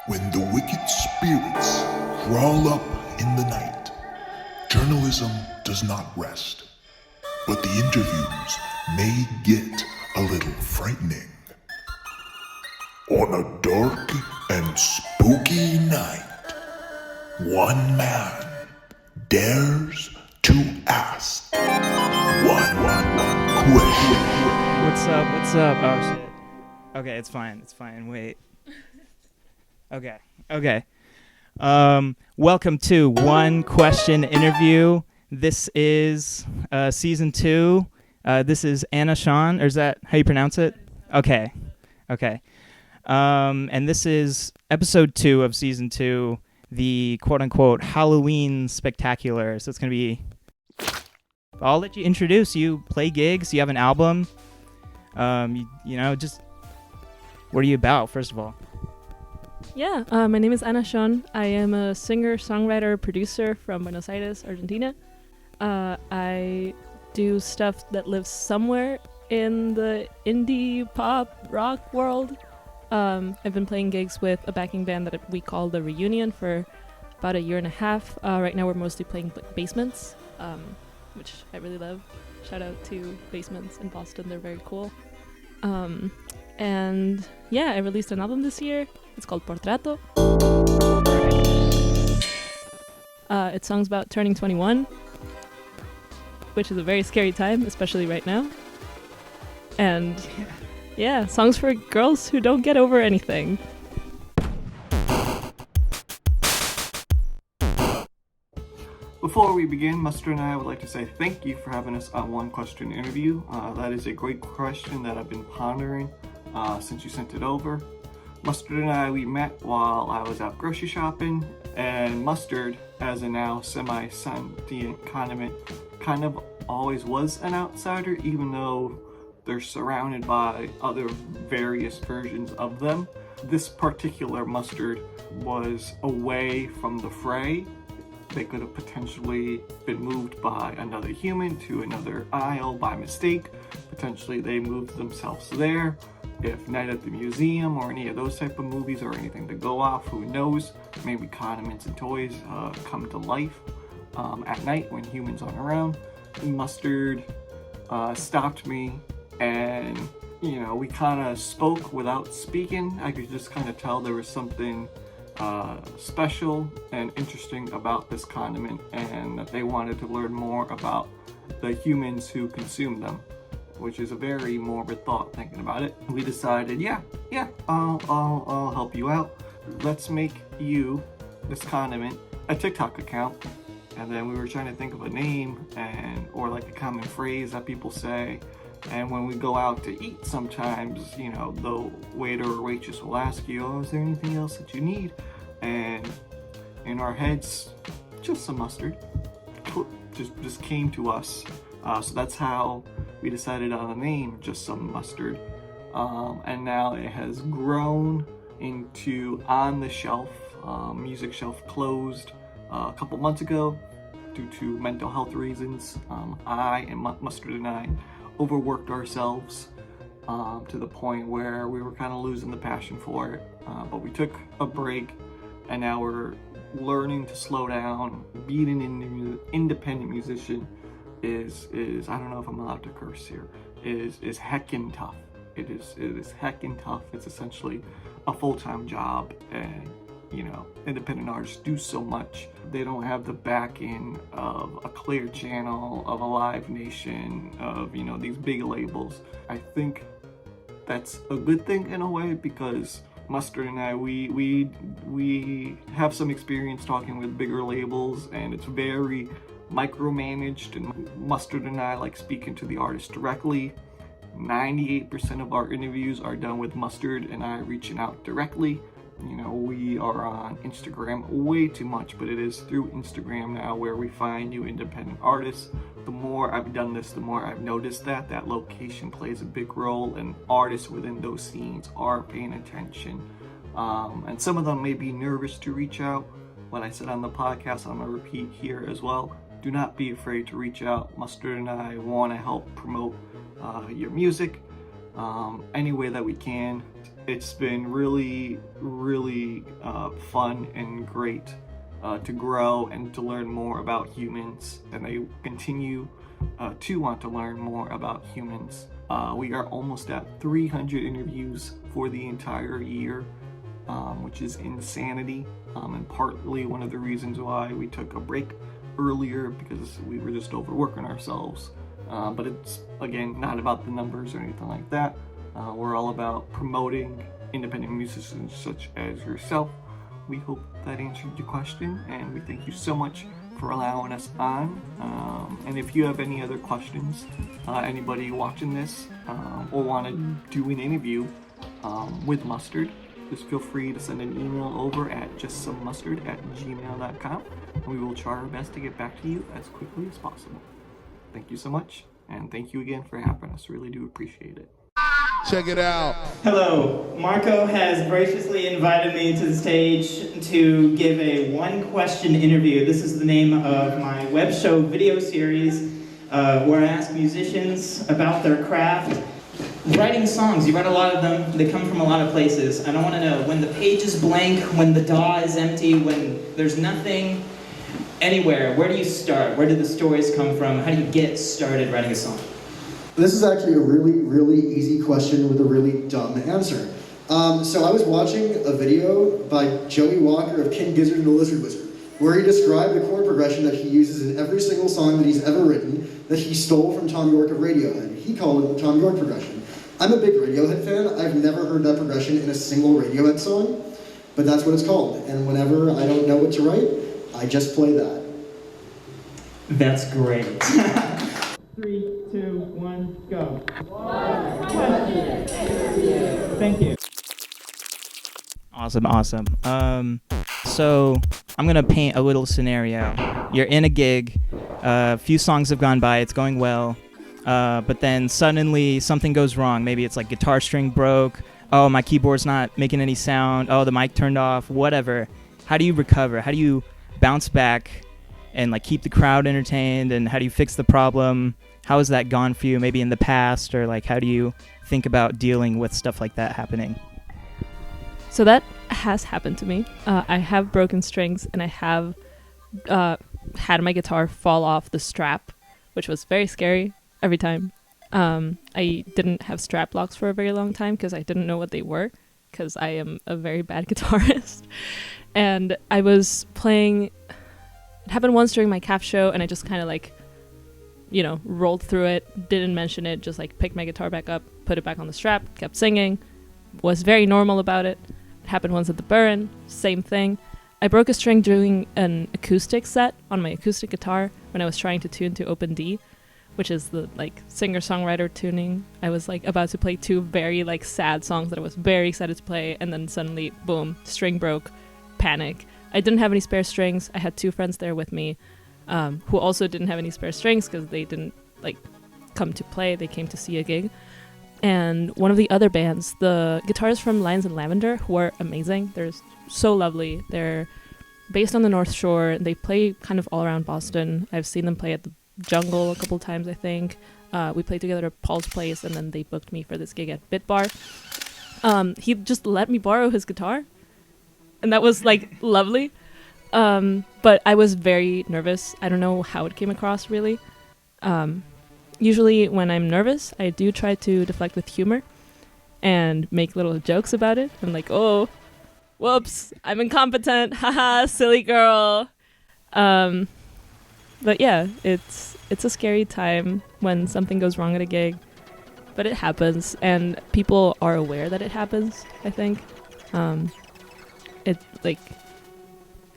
When the wicked spirits crawl up in the night, journalism does not rest, but the interviews may get a little frightening. On a dark and spooky night, one man dares to ask one question. What's up? What's up? Oh shit. Okay, it's fine. Wait. Okay. Welcome to One Question Interview. This is season 2. This is Anna Schon, or is that how you pronounce it? Okay. And this is episode 2 of season 2, the quote-unquote Halloween spectacular. So it's going to be... I'll let you introduce. You play gigs, you have an album. Just... What are you about, first of all? Yeah, my name is Anna Schon. I am a singer, songwriter, producer from Buenos Aires, Argentina. I do stuff that lives somewhere in the indie pop rock world. I've been playing gigs with a backing band that we call The Reunion for about a year and a half. Right now we're mostly playing basements, which I really love. Shout out to basements in Boston, they're very cool. And yeah, I released an album this year. It's called Portrato. It's songs about turning 21, which is a very scary time, especially right now. And yeah, songs for girls who don't get over anything. Before we begin, Mustard and I would like to say thank you for having us on One Question Interview. That is a great question that I've been pondering since you sent it over. Mustard and I, we met while I was out grocery shopping, and Mustard, as a now semi-sentient condiment, kind of always was an outsider, even though they're surrounded by other various versions of them. This particular Mustard was away from the fray. They could have potentially been moved by another human to another aisle by mistake. Potentially they moved themselves there. If Night at the Museum or any of those type of movies or anything to go off, who knows? Maybe condiments and toys come to life at night when humans aren't around. Mustard stopped me, and we kind of spoke without speaking. I could just kind of tell there was something special and interesting about this condiment, and that they wanted to learn more about the humans who consume them, which is a very morbid thought thinking about it. We decided, I'll help you out. Let's make you, this condiment, a TikTok account. And then we were trying to think of a name or like a common phrase that people say. And when we go out to eat sometimes, the waiter or waitress will ask you, is there anything else that you need? And in our heads, just some mustard. Just came to us. So that's how we decided on a name, Just Some Mustard. And now it has grown into On the Shelf. Music Shelf closed a couple months ago due to mental health reasons. I and Mustard and I overworked ourselves to the point where we were kind of losing the passion for it. But we took a break, and now we're learning to slow down. Being an independent musician is I don't know if I'm allowed to curse here, is heckin' tough. It is heckin' tough. It's essentially a full-time job, and independent artists do so much. They don't have the backing of a Clear Channel, of a Live Nation, of these big labels. I think that's a good thing in a way, because Mustard and I, we have some experience talking with bigger labels, and it's very micromanaged, and Mustard and I like speaking to the artist directly. 98% of our interviews are done with Mustard and I reaching out directly. We are on Instagram way too much, but it is through Instagram now where we find new independent artists. The more I've done this, the more I've noticed that location plays a big role, and artists within those scenes are paying attention. And some of them may be nervous to reach out. What I said on the podcast, I'm gonna repeat here as well. Do not be afraid to reach out. Mustard and I want to help promote your music. any way that we can. It's been really, really fun and great to grow and to learn more about humans, and I continue to want to learn more about humans. We are almost at 300 interviews for the entire year, which is insanity, and partly one of the reasons why we took a break earlier, because we were just overworking ourselves. But it's, again, not about the numbers or anything like that. We're all about promoting independent musicians such as yourself. We hope that answered your question, and we thank you so much for allowing us on. And if you have any other questions, anybody watching this, or want to do an interview with Mustard, just feel free to send an email over at justsomemustard@gmail.com, and we will try our best to get back to you as quickly as possible. Thank you so much, and thank you again for having us. Really do appreciate it. Check it out. Hello, Marco has graciously invited me to the stage to give a one-question interview. This is the name of my web show video series where I ask musicians about their craft. Writing songs, you write a lot of them, they come from a lot of places. And I want to know, when the page is blank, when the DAW is empty, when there's nothing anywhere, where do you start? Where do the stories come from? How do you get started writing a song? This is actually a really, really easy question with a really dumb answer. So I was watching a video by Joey Walker of King Gizzard and the Lizard Wizard, where he described the chord progression that he uses in every single song that he's ever written that he stole from Tom York of Radiohead. He called it the Tom York progression. I'm a big Radiohead fan. I've never heard that progression in a single Radiohead song, but that's what it's called. And whenever I don't know what to write, I just play that. That's great. 3, 2, 1, go. Thank you. Awesome. So I'm gonna paint a little scenario. You're in a gig, a few songs have gone by, it's going well, but then suddenly something goes wrong. Maybe it's like guitar string broke, oh, my keyboard's not making any sound, oh, the mic turned off, whatever. How do you recover? How do you bounce back and like keep the crowd entertained, and how do you fix the problem? How has that gone for you maybe in the past, or like how do you think about dealing with stuff like that happening? So that has happened to me. I have broken strings, and I have had my guitar fall off the strap, which was very scary every time. I didn't have strap locks for a very long time because I didn't know what they were, because I am a very bad guitarist. And I was playing, it happened once during my calf show, and I just kind of like, rolled through it, didn't mention it, just like picked my guitar back up, put it back on the strap, kept singing, was very normal about it. It happened once at the Burren, same thing. I broke a string during an acoustic set on my acoustic guitar when I was trying to tune to open D, which is the like singer-songwriter tuning. I was like about to play 2 very like sad songs that I was very excited to play, and then suddenly, boom, string broke, panic. I didn't have any spare strings. I had 2 friends there with me who also didn't have any spare strings because they didn't like come to play. They came to see a gig. And one of the other bands, the guitarists from Lions and Lavender, who are amazing. They're so lovely. They're based on the North Shore. They play kind of all around Boston. I've seen them play at the Jungle a couple times, I think. We played together at Paul's Place, and then they booked me for this gig at Bit Bar. He just let me borrow his guitar, and that was like lovely. But I was very nervous. I don't know how it came across really. Usually when I'm nervous, I do try to deflect with humor and make little jokes about it. I'm like, oh, whoops, I'm incompetent. Haha, silly girl. But yeah, it's a scary time when something goes wrong at a gig, but it happens, and people are aware that it happens, I think.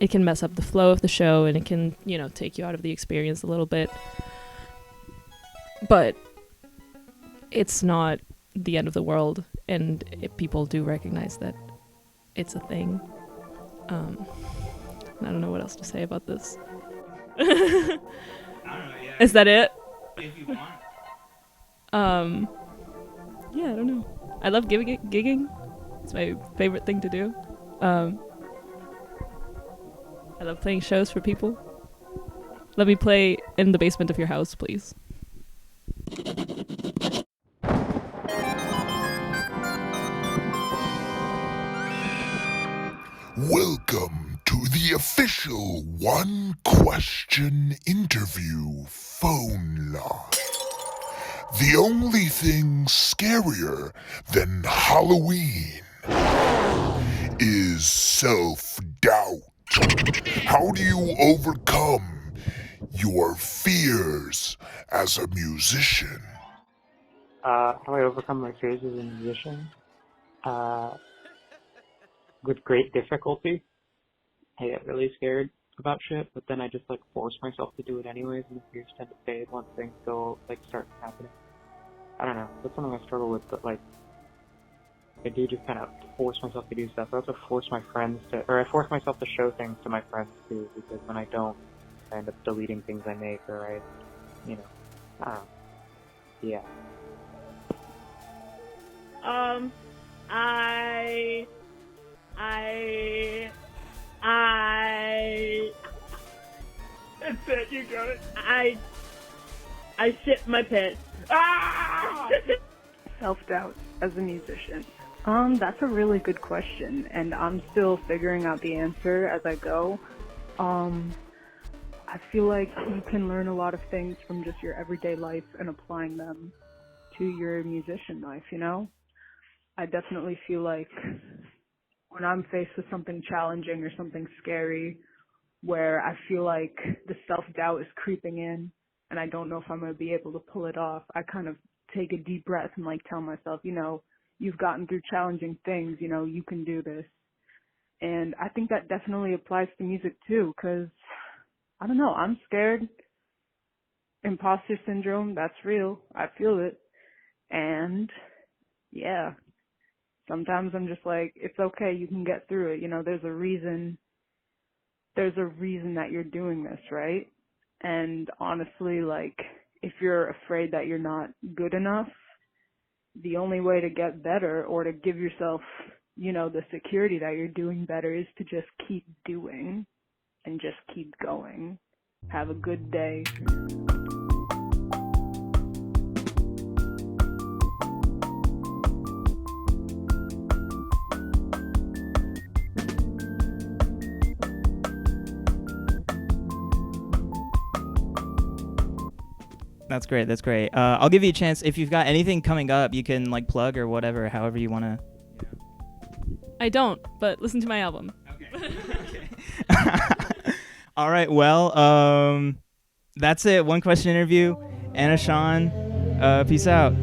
It can mess up the flow of the show, and it can, take you out of the experience a little bit. But it's not the end of the world, and people do recognize that it's a thing. I don't know what else to say about this. I don't know, yeah. Is that it? If you want. Yeah, I don't know. I love gigging. It's my favorite thing to do. I love playing shows for people. Let me play in the basement of your house, please. Welcome to the official One Question Interview phone line. The only thing scarier than Halloween is self-doubt. How do you overcome your fears as a musician? How I overcome my fears as a musician? With great difficulty. I get really scared about shit, but then I just like force myself to do it anyways, and the fears tend to fade once things go start happening. I don't know. That's something I struggle with, but like I do just kind of force myself to do stuff. I also force my friends to, or I force myself to show things to my friends too, because when I don't, I end up deleting things I make, or I don't know. Yeah. That's it, you got it. I shit my pants. Ah! Self-doubt as a musician. That's a really good question, and I'm still figuring out the answer as I go. I feel like you can learn a lot of things from just your everyday life and applying them to your musician life, you know? I definitely feel like when I'm faced with something challenging or something scary, where I feel like the self-doubt is creeping in and I don't know if I'm going to be able to pull it off, I kind of take a deep breath and like tell myself, you know, you've gotten through challenging things, you know, you can do this. And I think that definitely applies to music too, because I don't know, I'm scared. Imposter syndrome, that's real. I feel it. And yeah, sometimes I'm just like, it's okay, you can get through it. You know, there's a reason that you're doing this, right? And honestly, like, if you're afraid that you're not good enough, the only way to get better or to give yourself, you know, the security that you're doing better is to just keep doing and just keep going. Have a good day. That's great. That's great. I'll give you a chance. If you've got anything coming up, you can like plug or whatever, however you want to. I don't, but listen to my album. Okay. All right. Well, that's it. One question interview. Anna, Sean, peace out.